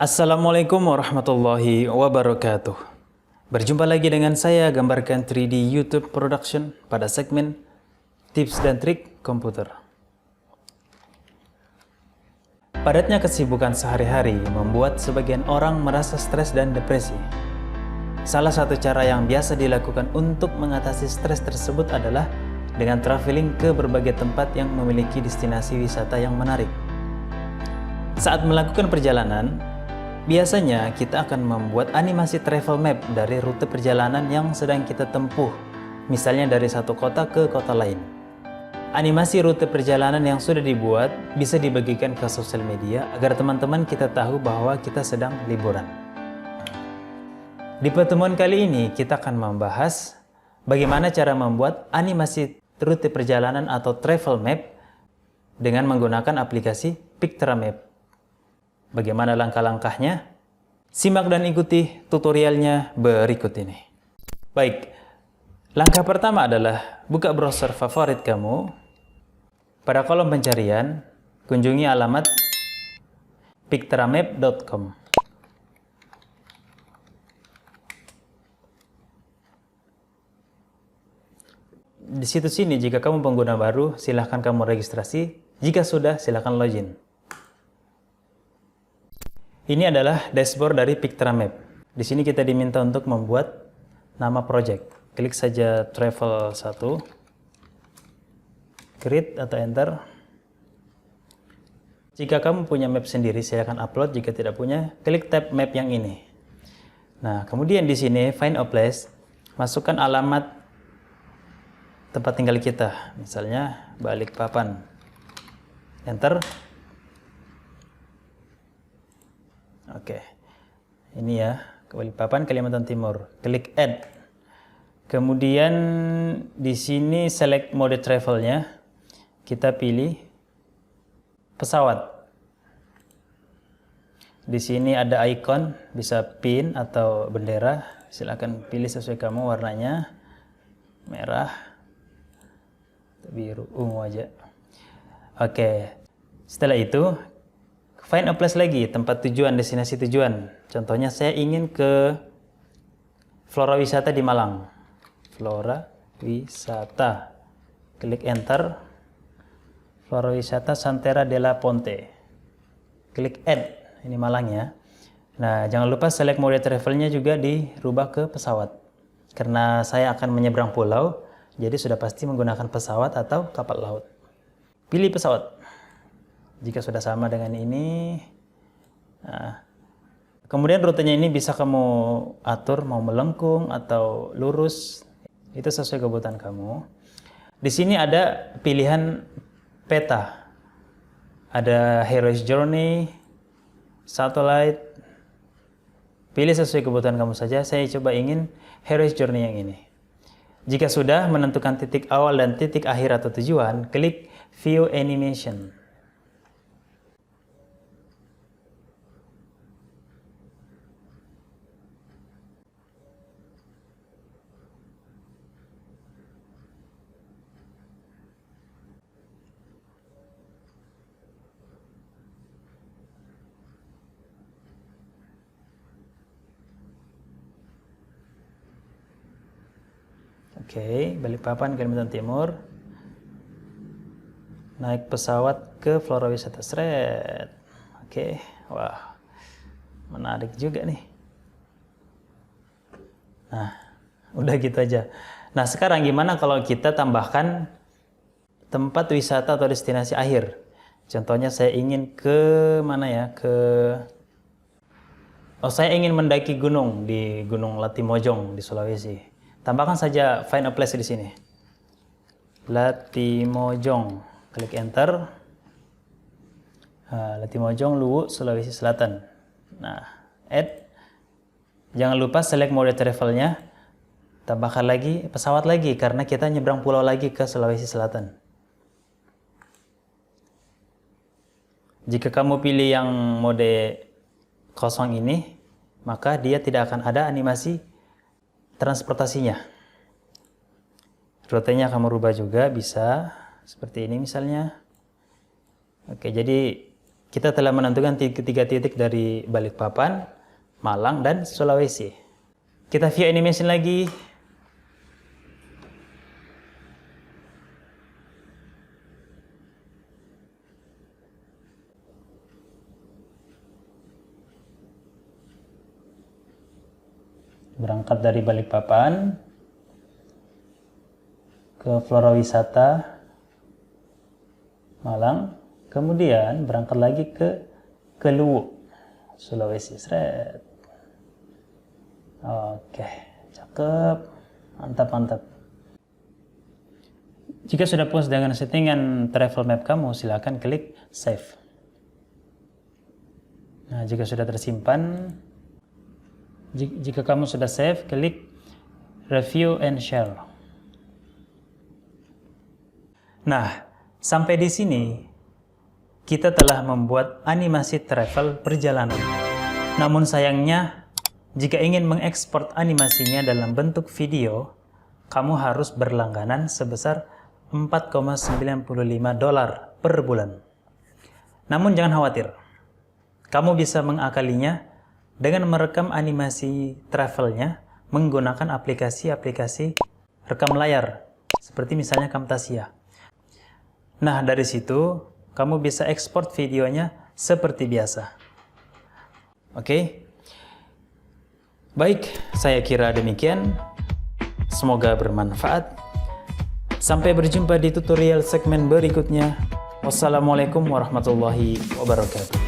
Assalamualaikum warahmatullahi wabarakatuh. Berjumpa lagi dengan saya Gambarkan 3D YouTube Production pada segmen Tips dan Trik Komputer. Padatnya kesibukan sehari-hari membuat sebagian orang merasa stres dan depresi. Salah satu cara yang biasa dilakukan untuk mengatasi stres tersebut adalah dengan traveling ke berbagai tempat yang memiliki destinasi wisata yang menarik. Saat melakukan perjalanan, biasanya kita akan membuat animasi travel map dari rute perjalanan yang sedang kita tempuh, misalnya dari satu kota ke kota lain. Animasi rute perjalanan yang sudah dibuat bisa dibagikan ke sosial media agar teman-teman kita tahu bahwa kita sedang liburan. Di pertemuan kali ini kita akan membahas bagaimana cara membuat animasi rute perjalanan atau travel map dengan menggunakan aplikasi Pictoramap. Bagaimana langkah-langkahnya? Simak dan ikuti tutorialnya berikut ini. Baik, langkah pertama adalah buka browser favorit kamu. Pada kolom pencarian, kunjungi alamat pictoramap.com. Di situs ini, jika kamu pengguna baru, silahkan kamu registrasi. Jika sudah, silahkan login. Ini adalah dashboard dari Pictoramap. Di sini kita diminta untuk membuat nama project. Klik saja travel 1, create atau enter. Jika kamu punya map sendiri, silakan upload. Jika tidak punya, klik tab map yang ini. Nah, kemudian di sini find a place, masukkan alamat tempat tinggal kita, misalnya Balikpapan. Enter. Oke, ini ya, Balikpapan, Kalimantan Timur. Klik add. Kemudian di sini select mode travelnya, kita pilih pesawat. Di sini ada icon, bisa pin atau bendera. Silakan pilih sesuai kamu warnanya, merah, biru, ungu aja. Oke, setelah itu find a place lagi, tempat tujuan, destinasi tujuan. Contohnya saya ingin ke Flora Wisata di Malang. Flora Wisata. Klik enter. Flora Wisata Santera della Ponte. Klik add. Ini Malang ya. Nah, jangan lupa select mode travelnya juga dirubah ke pesawat. Karena saya akan menyeberang pulau, jadi sudah pasti menggunakan pesawat atau kapal laut. Pilih pesawat. Jika sudah sama dengan ini, nah, kemudian rutenya ini bisa kamu atur mau melengkung atau lurus, itu sesuai kebutuhan kamu. Di sini ada pilihan peta, ada Hero's Journey, Satellite, pilih sesuai kebutuhan kamu saja. Saya coba ingin Hero's Journey yang ini. Jika sudah menentukan titik awal dan titik akhir atau tujuan, klik View Animation. Oke, Balikpapan, Kalimantan Timur. Naik pesawat ke Flora Wisata. Seret. Oke, wah, menarik juga nih. Nah, udah gitu aja. Nah, sekarang gimana kalau kita tambahkan tempat wisata atau destinasi akhir? Contohnya saya ingin ke mana ya? Saya ingin mendaki gunung di Gunung Latimojong di Sulawesi. Tambahkan saja find a place di sini. Latimojong. Klik enter. Latimojong, Luwu, Sulawesi Selatan. Nah, add. Jangan lupa select mode travelnya. Tambahkan lagi pesawat lagi karena kita nyebrang pulau lagi ke Sulawesi Selatan. Jika kamu pilih yang mode kosong ini, maka dia tidak akan ada animasi transportasinya. Rutenya kamu rubah juga bisa seperti ini misalnya. Oke, jadi kita telah menentukan tiga titik dari Balikpapan, Malang, dan Sulawesi. Kita view animation lagi. Berangkat dari Balikpapan ke Flora Wisata Malang, kemudian berangkat lagi ke Luwu, Sulawesi. Seret. Oke, cakep, mantap. Jika sudah puas dengan settingan travel map kamu, silakan klik save. Nah, jika sudah tersimpan, jika kamu sudah save, klik review and share. Nah, sampai di sini kita telah membuat animasi travel perjalanan. Namun sayangnya, jika ingin mengekspor animasinya dalam bentuk video, kamu harus berlangganan sebesar $4,95 per bulan. Namun jangan khawatir, kamu bisa mengakalinya dengan merekam animasi travelnya menggunakan aplikasi-aplikasi rekam layar, seperti misalnya Camtasia. Nah, dari situ kamu bisa ekspor videonya seperti biasa. Oke? Baik, saya kira demikian. Semoga bermanfaat. Sampai berjumpa di tutorial segmen berikutnya. Wassalamualaikum warahmatullahi wabarakatuh.